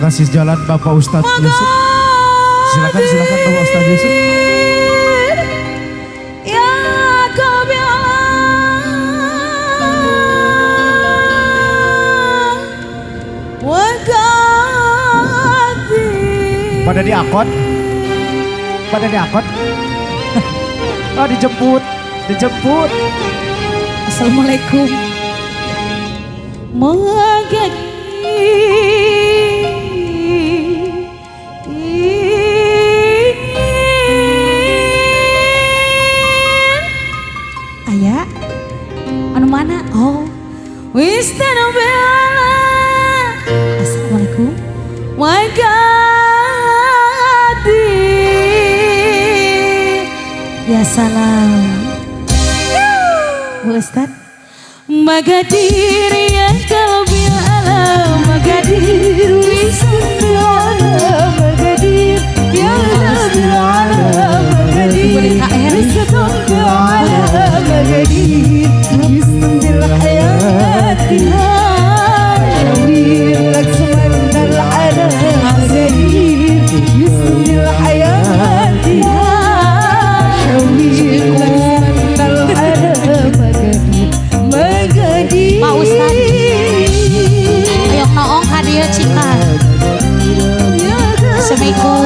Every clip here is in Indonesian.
kasih jalan Bapak Ustadz Yusuf. Silakan Bapak Ustadz Yusuf. Ya pada diangkut. Oh dijemput. Assalamualaikum. Ayah, anu mana? Oh, Assalamualaikum. Ya salam. Bu Ustadz. Magadir ya kalbi alam, Magadir wismi alam, Magadir ya kalbi alam, Magadir wismi alam, Magadir bismil hayati shawir laksman dal alam, Magadir bismil hayati shawir laksman dal alam, Magadir Pak Ustadz, ayo noong hadiah cika. Assalamualaikum.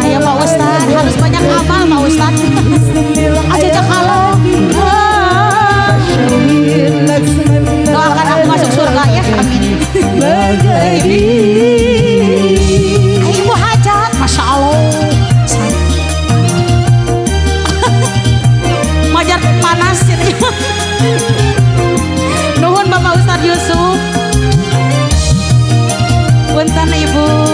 Ayo Pak Ustadz, harus banyak amal Pak Ustadz. Aja jakalong. Doakan aku masuk surga ya, amin. Ibu hajat, Masya Allah. Majar panas ini. Nuhun Bapak Ustadz Yusuf. Punten Ibu.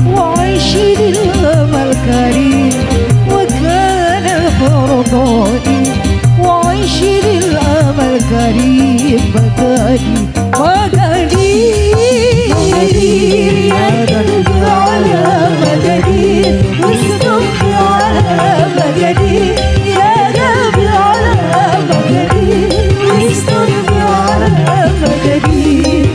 وعيشي للأمل كريم وكان الفرضاء وعيشي للأمل كريم مقادير يا قلبي على مقادير واصطفي على مقادير يا قلبي على مقادير واصطفي على مقادير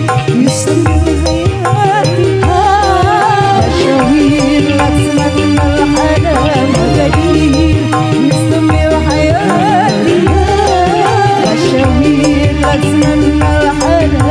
أتمنى الحياة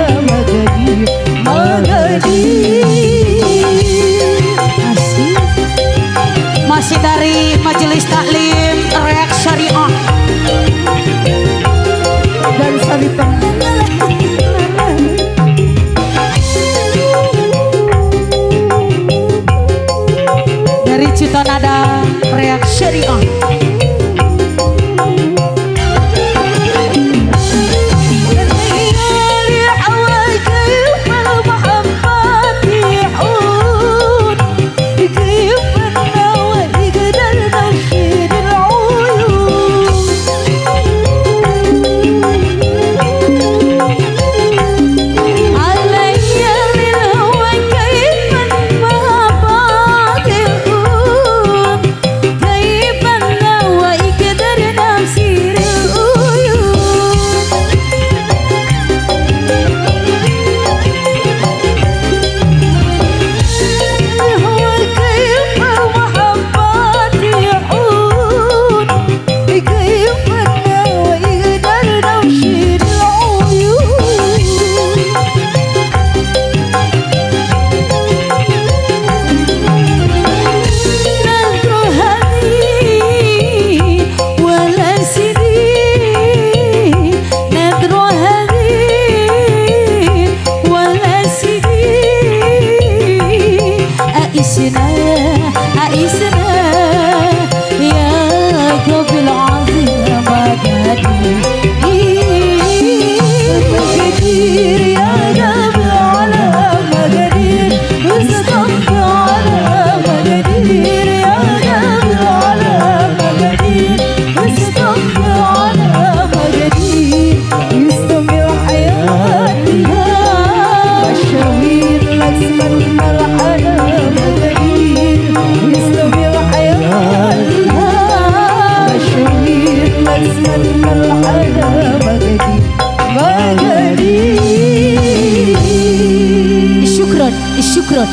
Syukron.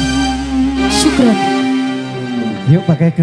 Syukron. Yuk pakai